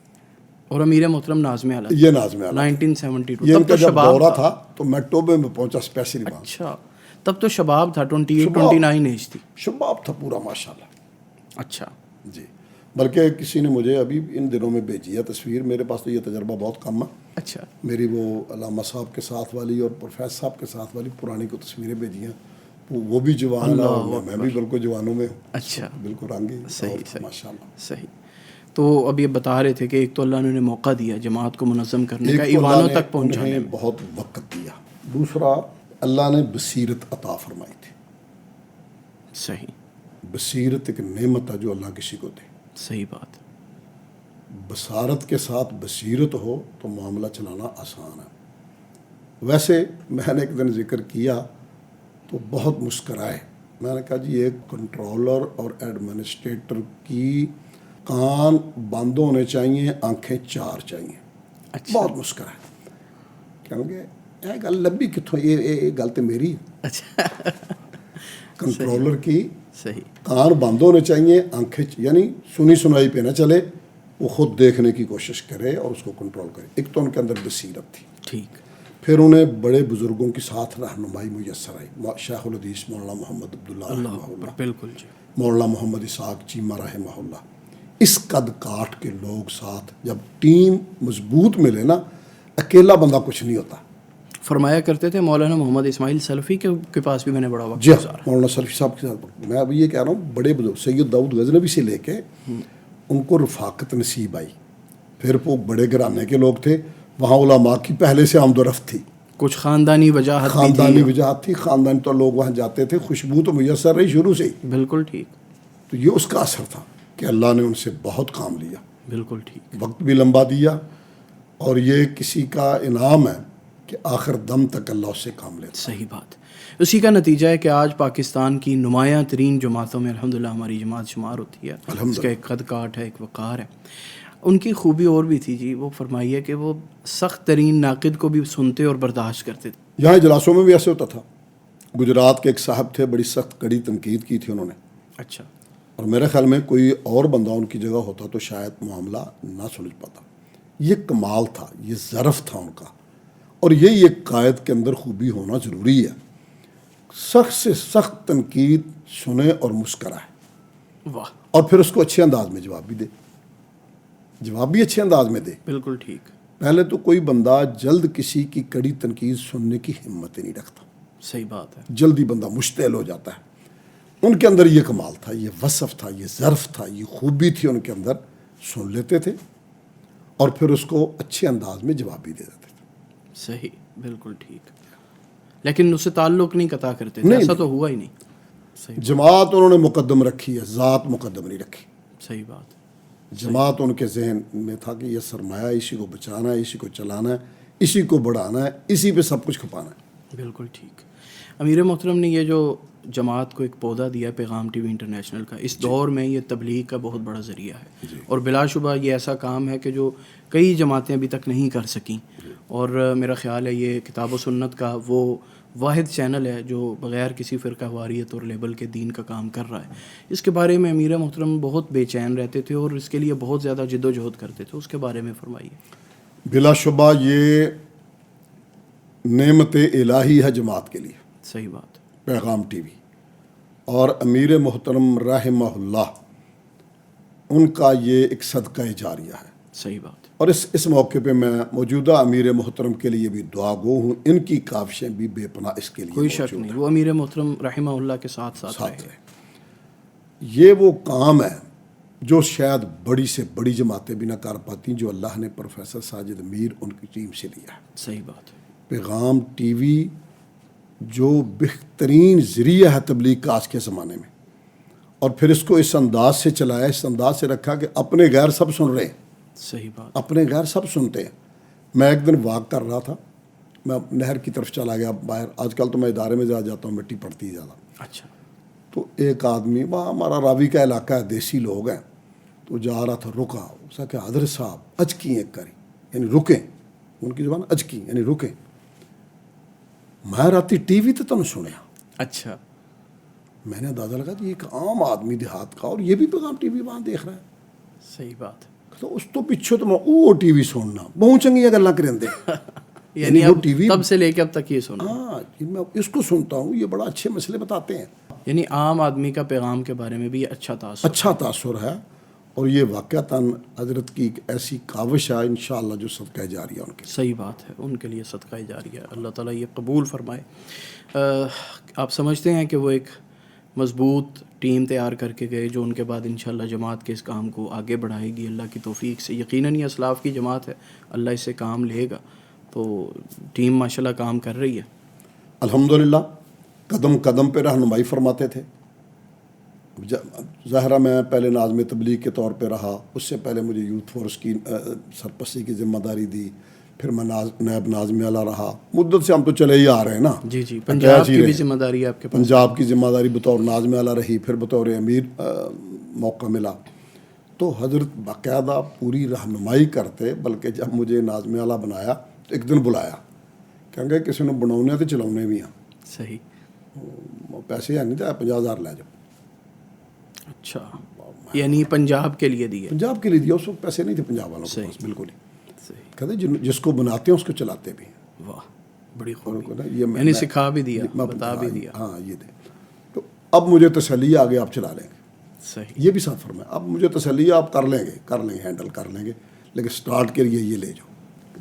اور امیر محترم نازم اعلیٰ, یہ نازم اعلیٰ 1972. یہ ان تب کا تو جب شباب دورہ تھا. تھا تو میں ٹوبے میں پہنچا اسپیشلی. اچھا, تب تو شباب تھا, 28-29 ایج تھی. شباب تھا پورا ماشاءاللہ. اچھا جی, بلکہ کسی نے مجھے ابھی ان دنوں میں بھیجی ہے تصویر, میرے پاس تو یہ تجربہ بہت کم ہے. اچھا. میری وہ علامہ صاحب کے ساتھ والی اور پروفیسر صاحب کے ساتھ والی پرانی کو تصویریں بھیجی ہیں. وہ بھی جوان ہے اور میں بھی بالکل جوانوں میں ہوں. اچھا, بالکل رنگی. صحیح ماشاء اللہ. صحیح. تو اب یہ بتا رہے تھے کہ ایک تو اللہ نے انہیں موقع دیا جماعت کو منظم کرنے کا, ایوانوں تک پہنچانے میں بہت وقت دیا. دوسرا, اللہ نے بصیرت عطا فرمائی تھی. صحیح. بصیرت ایک نعمت ہے جو اللہ کسی کو دے. صحیح بات. بصارت کے ساتھ بصیرت ہو تو معاملہ چلانا آسان ہے. ویسے میں نے ایک دن ذکر کیا تو بہت مسکرائے. میں نے کہا جی ایک کنٹرولر اور ایڈمنسٹریٹر کی کان بند ہونے چاہیے, آنکھیں 4 چاہیے. اچھا. بہت مسکرائے, کیونکہ یہ گل لبھی کتوں, یہ گل تو میری. اچھا. کنٹرولر کی صحیح. کان بند ہونے چاہیے, آنکھیں یعنی سنی سنائی پہ نہ چلے, وہ خود دیکھنے کی کوشش کرے اور اس کو کنٹرول کرے. ایک تو ان کے اندر بصیرت تھی. ٹھیک. پھر انہیں بڑے بزرگوں کے ساتھ رہنمائی میسر آئی. شیخ الحدیث مولانا محمد عبداللہ رحمہ اللہ, بالکل جی, مولانا محمد اسحاق چیمہ رحمہ اللہ. اس قد کاٹ کے لوگ ساتھ, جب ٹیم مضبوط ملے نا, اکیلا بندہ کچھ نہیں ہوتا. فرمایا کرتے تھے مولانا محمد اسماعیل سلفی کے پاس بھی میں نے بڑا وقت جی گزارا. مولانا سلفی صاحب کے ساتھ. میں ابھی یہ کہہ رہا ہوں, بڑے بزرگ سید داؤد غزنوی سے لے کے ان کو رفاقت نصیب آئی. پھر وہ بڑے گھرانے کے لوگ تھے, وہاں علماء کی پہلے سے آمد و رفت تھی, کچھ خاندانی وجاہت بھی خاندانی وجاہت تھی. خاندانی تو لوگ وہاں جاتے تھے, خوشبو تو میسر رہی شروع سے ہی. بالکل ٹھیک. تو یہ اس کا اثر تھا کہ اللہ نے ان سے بہت کام لیا. بالکل ٹھیک. وقت بھی لمبا دیا, اور یہ کسی کا انعام ہے کہ آخر دم تک اللہ اس سے کام لیتا. صحیح بات. اسی کا نتیجہ ہے کہ آج پاکستان کی نمایاں ترین جماعتوں میں الحمدللہ ہماری جماعت شمار ہوتی ہے. اس کا ایک قد کاٹ ہے, ایک وقار ہے. ان کی خوبی اور بھی تھی جی, وہ فرمائیے کہ وہ سخت ترین ناقد کو بھی سنتے اور برداشت کرتے تھے. یہاں اجلاسوں میں بھی ایسے ہوتا تھا. گجرات کے ایک صاحب تھے, بڑی سخت کڑی تنقید کی تھی انہوں نے. اچھا. اور میرے خیال میں کوئی اور بندہ ان کی جگہ ہوتا تو شاید معاملہ نہ سلجھ پاتا. یہ کمال تھا, یہ ظرف تھا ان کا, اور یہی ایک قائد کے اندر خوبی ہونا ضروری ہے. سخت سے سخت تنقید سنے اور مسکرائے, واہ, اور پھر اس کو اچھے انداز میں جواب بھی دے. جواب بھی اچھے انداز میں دے. بالکل ٹھیک. پہلے تو کوئی بندہ جلد کسی کی کڑی تنقید سننے کی ہمت ہی نہیں رکھتا. صحیح بات ہے. جلدی بندہ مشتعل ہو جاتا ہے. ان کے اندر یہ کمال تھا, یہ وصف تھا, یہ ظرف تھا, یہ خوبی تھی ان کے اندر. سن لیتے تھے اور پھر اس کو اچھے انداز میں جواب بھی دے دیتے تھے. صحیح, بالکل ٹھیک. لیکن اس سے تعلق نہیں قطع کرتے تھے, ایسا تو ہوا ہی نہیں. صحیح. جماعت انہوں نے مقدم رکھی ہے, ذات مقدم نہیں رکھی. صحیح بات. جماعت ان کے ذہن میں تھا کہ یہ سرمایہ اسی کو بچانا ہے, اسی کو چلانا ہے, اسی کو بڑھانا ہے, اسی پہ سب کچھ کھپانا ہے. بالکل ٹھیک. امیر محترم نے یہ جو جماعت کو ایک پودا دیا پیغام ٹی وی انٹرنیشنل کا, اس دور میں یہ تبلیغ کا بہت بڑا ذریعہ ہے, اور بلا شبہ یہ ایسا کام ہے کہ جو کئی جماعتیں ابھی تک نہیں کر سکیں, اور میرا خیال ہے یہ کتاب و سنت کا وہ واحد چینل ہے جو بغیر کسی فرقہ واریت اور لیبل کے دین کا کام کر رہا ہے. اس کے بارے میں امیر محترم بہت بے چین رہتے تھے اور اس کے لیے بہت زیادہ جد و جہد کرتے تھے, اس کے بارے میں فرمائیے. بلا شبہ یہ نعمت الہی ہے جماعت کے لیے, صحیح بات. پیغام ٹی وی, اور امیر محترم رحمہ اللہ ان کا یہ ایک صدقہ جاریہ ہے. صحیح بات. اور اس موقع پہ میں موجودہ امیر محترم کے لیے بھی دعا گو ہوں, ان کی کاوشیں بھی بے پناہ اس کے لیے کوئی شک نہیں, وہ امیر محترم رحمہ اللہ کے ساتھ رہے. یہ وہ کام ہے جو شاید بڑی سے بڑی جماعتیں بھی نہ کر پاتی, جو اللہ نے پروفیسر ساجد میر ان کی ٹیم سے لیا ہے. صحیح بات. پیغام ٹی وی جو بہترین ذریعہ ہے تبلیغ کا آج کے زمانے میں, اور پھر اس کو اس انداز سے چلایا, اس انداز سے رکھا کہ اپنے غیر سب سن رہے ہیں. صحیح بات. اپنے غیر سب سنتے ہیں. میں ایک دن واک کر رہا تھا, میں نہر کی طرف چلا گیا باہر, آج کل تو میں ادارے میں زیادہ جاتا ہوں, مٹی پڑتی ہے زیادہ. اچھا. تو ایک آدمی, وہاں ہمارا راوی کا علاقہ ہے, دیسی لوگ ہیں, تو جا رہا تھا, رکا, اس کہ حضرت صاحب اچکی ایک کری, یعنی رکیں, ان کی زبان اچکی یعنی رکیں. میں راتی ٹی وی تو تم سنیا. اچھا. میں نے اندازہ لگا کہ ایک عام آدمی دیہات کا, اور یہ بھی پیغام ٹی وی وہاں دیکھ رہا ہے. صحیح بات. تو اس تو پیچھے تو میں وہ ٹی وی سننا بہت چنگیاں گلاں کریں دے. یعنی اب ٹی وی تب سے لے کے اب تک یہ سنا. ہاں, میں اس کو سنتا ہوں, یہ بڑا اچھے مسئلے بتاتے ہیں. یعنی عام آدمی کا پیغام کے بارے میں بھی اچھا تاثر ہے, اور یہ واقعتاً حضرت کی ایک ایسی کاوش ہے انشاءاللہ جو صدقہ جاریہ ان کے. صحیح بات ہے, ان کے لیے صدقہ جاریہ ہے. اللہ تعالیٰ یہ قبول فرمائے. آپ سمجھتے ہیں کہ وہ ایک مضبوط ٹیم تیار کر کے گئے جو ان کے بعد انشاءاللہ جماعت کے اس کام کو آگے بڑھائے گی اللہ کی توفیق سے. یقیناً یہ اسلاف کی جماعت ہے, اللہ اس سے کام لے گا. تو ٹیم ماشاءاللہ کام کر رہی ہے الحمدللہ, قدم قدم پہ رہنمائی فرماتے تھے. ظاہرہ میں پہلے ناظم تبلیغ کے طور پہ رہا, اس سے پہلے مجھے یوتھ فورس کی سرپرستی کی ذمہ داری دی, پھر میں نائب ناظم اعلیٰ رہا. مدت سے ہم تو چلے ہی آ رہے ہیں نا. جی جی. پنجاب کی بھی ذمہ داری ہے آپ کے پاس. پنجاب کی ذمہ داری بطور ناظم اعلیٰ رہی, پھر بطور امیر موقع ملا. تو حضرت باقاعدہ پوری رہنمائی کرتے, بلکہ جب مجھے ناظم اعلیٰ بنایا تو ایک دن بلایا, کہیں کسی نے بناؤنے تو چلاؤنے بھی ہیں. صحیح. پیسے ہے نہیں تو 50,000 لے جاؤ. اچھا, یعنی پنجاب کے لیے دیے. پنجاب کے لیے دیا, اس وقت پیسے نہیں تھے پنجاب والوں کے پاس بالکل ہی. کہتے جس کو بناتے ہیں اس کو چلاتے بھی ہیں. واہ, بڑی خوبی. یعنی سکھا بھی دیا, بتا بھی دیا. ہاں یہ دے. تو اب مجھے تسلی آگے آپ چلا لیں گے. صحیح. یہ بھی ساتھ فرمایا, اب مجھے تسلی آپ کر لیں گے, ہینڈل کر لیں گے, لیکن سٹارٹ کے لیے یہ لے جاؤ.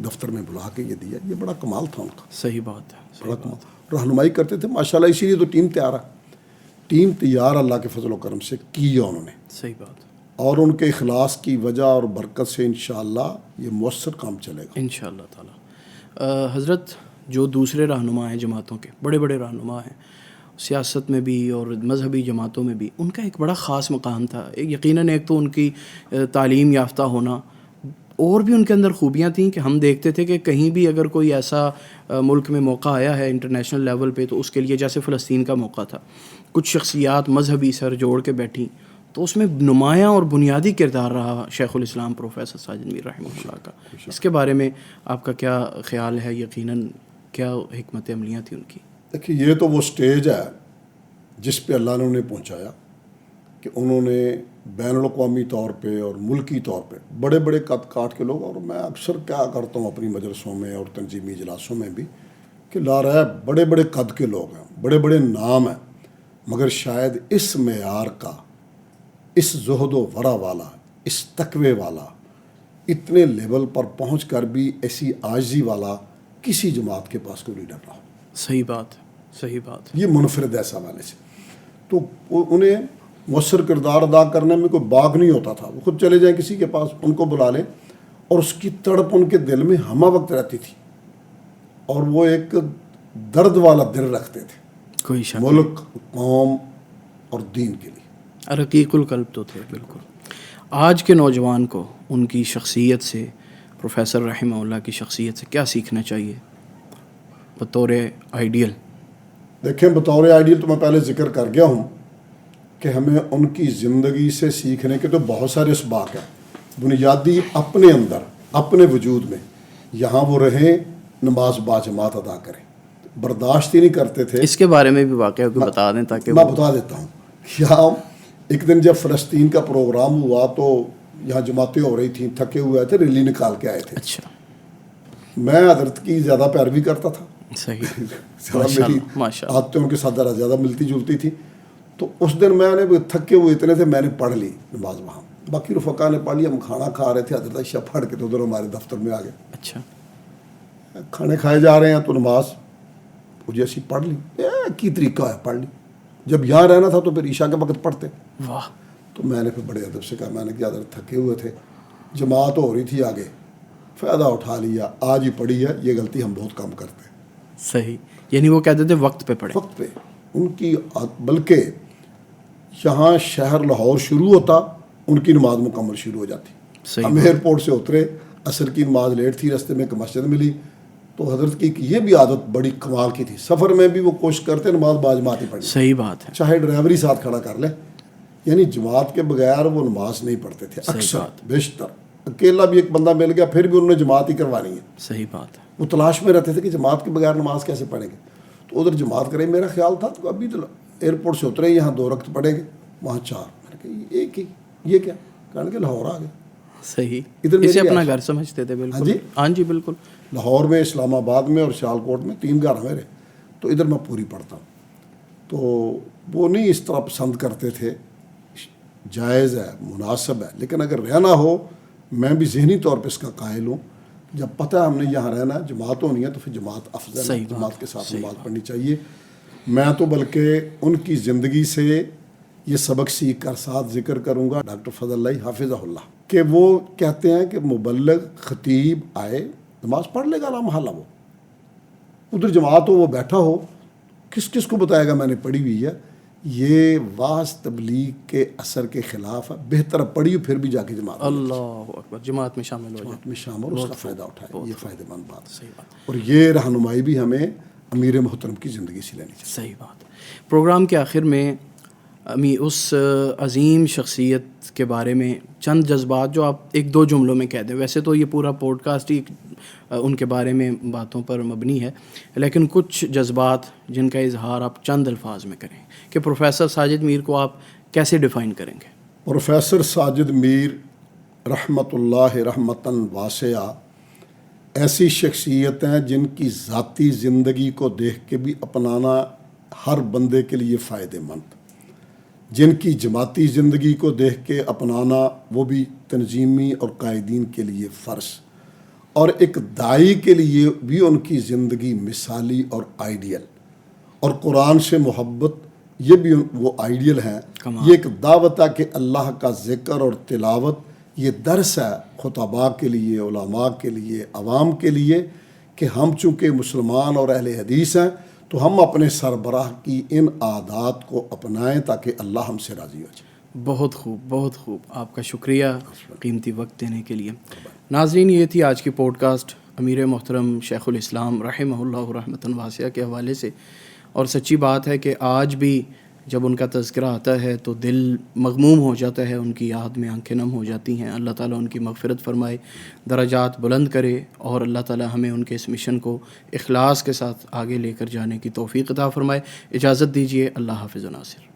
دفتر میں بلا کے یہ دیا, یہ بڑا کمال تھا ان کا. صحیح بات ہے. بڑا کمال رہنمائی کرتے تھے ماشاءاللہ. اسی لیے تو ٹیم تیار ہے. ٹیم تیار اللہ کے فضل و کرم سے کی ہے انہوں نے. صحیح بات. اور ان کے اخلاص کی وجہ اور برکت سے انشاءاللہ یہ مؤثر کام چلے گا انشاءاللہ تعالی. حضرت جو دوسرے رہنما ہیں جماعتوں کے, بڑے بڑے رہنما ہیں سیاست میں بھی اور مذہبی جماعتوں میں بھی, ان کا ایک بڑا خاص مقام تھا. یقیناً ایک تو ان کی تعلیم یافتہ ہونا, اور بھی ان کے اندر خوبیاں تھیں کہ ہم دیکھتے تھے کہ کہیں بھی اگر کوئی ایسا ملک میں موقع آیا ہے انٹرنیشنل لیول پہ, تو اس کے لیے جیسے فلسطین کا موقع تھا, کچھ شخصیات مذہبی سر جوڑ کے بیٹھیں, تو اس میں نمایاں اور بنیادی کردار رہا شیخ الاسلام پروفیسر ساجد میر رحمہ اللہ کا. اس کے بارے میں آپ کا کیا خیال ہے؟ یقیناً کیا حکمت عملیاں تھیں ان کی؟ دیکھیے, یہ تو وہ سٹیج ہے جس پہ اللہ نے انہیں پہنچایا کہ انہوں نے بین الاقوامی طور پہ اور ملکی طور پہ بڑے بڑے قد کاٹ کے لوگ, اور میں اکثر کیا کرتا ہوں اپنی مجلسوں میں اور تنظیمی اجلاسوں میں بھی کہ لاریب بڑے بڑے قد کے لوگ ہیں, بڑے بڑے نام ہیں, مگر شاید اس معیار کا, اس زہد و ورع والا, اس تقوی والا, اتنے لیول پر پہنچ کر بھی ایسی عاجزی والا کسی جماعت کے پاس کوئی لیڈر نہ ہو. صحیح بات, صحیح بات. یہ منفرد ایسا والے سے. تو انہیں مؤثر کردار ادا کرنے میں کوئی باغ نہیں ہوتا تھا. وہ خود چلے جائیں کسی کے پاس, ان کو بلا لیں, اور اس کی تڑپ ان کے دل میں ہمہ وقت رہتی تھی, اور وہ ایک درد والا دل رکھتے تھے کوئی شک ملک, قوم اور دین کے لیے. رقیق القلب تو تھے بالکل. آج کے نوجوان کو ان کی شخصیت سے پروفیسر رحمہ اللہ کی شخصیت سے کیا سیکھنا چاہیے بطور آئیڈیل؟ دیکھیں، بطور آئیڈیل تو میں پہلے ذکر کر گیا ہوں کہ ہمیں ان کی زندگی سے سیکھنے کے تو بہت سارے اسباق ہیں. بنیادی اپنے اندر، اپنے وجود میں، یہاں وہ رہیں، نماز باجماعت ادا کریں. برداشت ہی نہیں کرتے تھے. اس کے بارے میں بھی واقعہ کو بتا دیں تاکہ میں بتا دیتا ہوں. یہاں ایک دن جب فلسطین کا پروگرام ہوا تو یہاں جماعتیں ہو رہی تھیں، تھکے ہوئے تھے، ریلی نکال کے آئے تھے. اچھا. میں حضرت کی زیادہ پیروی کرتا تھا. صحیح. میری عادتیں ان کے ساتھ ذرا زیادہ ملتی جلتی تھی. تو اس دن میں نے تھکے ہوئے اتنے تھے، میں نے پڑھ لی نماز وہاں. باقی رفقا نے پڑھ لی. ہم کھانا کھا رہے تھے، حضرت عائشہ پڑھ کے تو ادھر ہمارے دفتر میں آ گئے. اچھا. کھانے کھائے جا رہے ہیں تو نماز مجھے ایسی پڑھ لی. کی طریقہ ہے، پڑھ لی. جب یہاں رہنا تھا تو پھر عشاء کے وقت پڑھتے. واہ. تو میں نے پھر بڑے ادب سے کہا، میں نے کیا حضرت تھکے ہوئے تھے، جماعت ہو رہی تھی آگے، فائدہ اٹھا لیا، آج ہی پڑھی ہے. یہ غلطی ہم بہت کم کرتے ہیں. صحیح. یعنی وہ کہتے تھے وقت پہ پڑھیں. وقت پہ ان کی بلکہ یہاں شہر لاہور شروع ہوتا، ان کی نماز مکمل شروع ہو جاتی. ہم ایئرپورٹ سے اترے، عصر کی نماز لیٹ تھی، رستے میں ایک مسجد ملی. تو حضرت کی یہ بھی عادت بڑی کمال کی تھی، سفر میں بھی وہ کوشش کرتے نماز باجماعت ہی پڑھیں. صحیح بات ہے. چاہے ڈرائیوری ساتھ کھڑا کر لے، یعنی جماعت کے بغیر وہ نماز نہیں پڑھتے تھے اکثر بیشتر. اکیلا بھی ایک بندہ مل گیا پھر بھی انہوں نے جماعت ہی کروانی ہے. صحیح بات ہے. وہ تلاش میں رہتے تھے کہ جماعت کے بغیر نماز کیسے پڑھیں گے. تو ادھر جماعت کریں. میرا خیال تھا تو ابھی تو ایئرپورٹ سے اترے، یہاں 2 رکعت پڑھیں گے، وہاں 4. میں نے کہا ایک ہی، یہ کیا؟ کہنے کہ لاہور آ گئے. صحیح. ادھر اسے اپنا گھر سمجھتے تھے. بالکل. ہاں جی بالکل. لاہور میں، اسلام آباد میں اور سیالکوٹ میں 3 گھر میرے. تو ادھر میں پوری پڑھتا ہوں. تو وہ نہیں اس طرح پسند کرتے تھے. جائز ہے، مناسب ہے، لیکن اگر رہنا ہو، میں بھی ذہنی طور پہ اس کا قائل ہوں، جب پتہ ہے ہم نے یہاں رہنا ہے، جماعت ہونی ہے، تو پھر جماعت افضل ہے، جماعت کے ساتھ نماز پڑھنی چاہیے. میں تو بلکہ ان کی زندگی سے یہ سبق سیکھ کر ساتھ ذکر کروں گا ڈاکٹر فضل اللہ حافظہ اللہ، کہ وہ کہتے ہیں کہ مبلغ خطیب آئے، نماز پڑھ لے گا لا محالہ. وہ ادھر جماعت ہو، وہ بیٹھا ہو، کس کس کو بتائے گا میں نے پڑھی ہوئی ہے. یہ واعظ تبلیغ کے اثر کے خلاف ہے. بہتر پڑھی پھر بھی جا کے جماعت، اللہ اکبر، جماعت میں شامل ہو جائے، جماعت میں شامل اور اس کا فائدہ اٹھائے. یہ فائدہ مند بات. صحیح بات. اور یہ رہنمائی بھی ہمیں امیر محترم کی زندگی سے لینی چاہیے. صحیح بات. پروگرام کے آخر میں اس عظیم شخصیت کے بارے میں چند جذبات جو آپ 1-2 جملوں میں کہہ دیں. ویسے تو یہ پورا پوڈ کاسٹ ہی ان کے بارے میں باتوں پر مبنی ہے، لیکن کچھ جذبات جن کا اظہار آپ چند الفاظ میں کریں کہ پروفیسر ساجد میر کو آپ کیسے ڈیفائن کریں گے؟ پروفیسر ساجد میر رحمۃ اللہ رحمتاً واسعہ ایسی شخصیت ہیں جن کی ذاتی زندگی کو دیکھ کے بھی اپنانا ہر بندے کے لیے فائدہ مند، جن کی جماعتی زندگی کو دیکھ کے اپنانا وہ بھی تنظیمی اور قائدین کے لیے فرض، اور ایک داعی کے لیے بھی ان کی زندگی مثالی اور آئیڈیل. اور قرآن سے محبت، یہ بھی وہ آئیڈیل ہیں. یہ ایک دعوت ہے کہ اللہ کا ذکر اور تلاوت، یہ درس ہے خطباء کے لیے، علماء کے لیے، عوام کے لیے، کہ ہم چونکہ مسلمان اور اہل حدیث ہیں تو ہم اپنے سربراہ کی ان عادات کو اپنائیں تاکہ اللہ ہم سے راضی ہو جائے. بہت خوب، بہت خوب. آپ کا شکریہ قیمتی وقت دینے کے لیے. ناظرین، یہ تھی آج کی پوڈ کاسٹ امیر محترم شیخ الاسلام رحمہ اللہ رحمتاً واسعہ کے حوالے سے. اور سچی بات ہے کہ آج بھی جب ان کا تذکرہ آتا ہے تو دل مغموم ہو جاتا ہے، ان کی یاد میں آنکھیں نم ہو جاتی ہیں. اللہ تعالیٰ ان کی مغفرت فرمائے، درجات بلند کرے، اور اللہ تعالیٰ ہمیں ان کے اس مشن کو اخلاص کے ساتھ آگے لے کر جانے کی توفیق عطا فرمائے. اجازت دیجیے. اللہ حافظ و ناصر.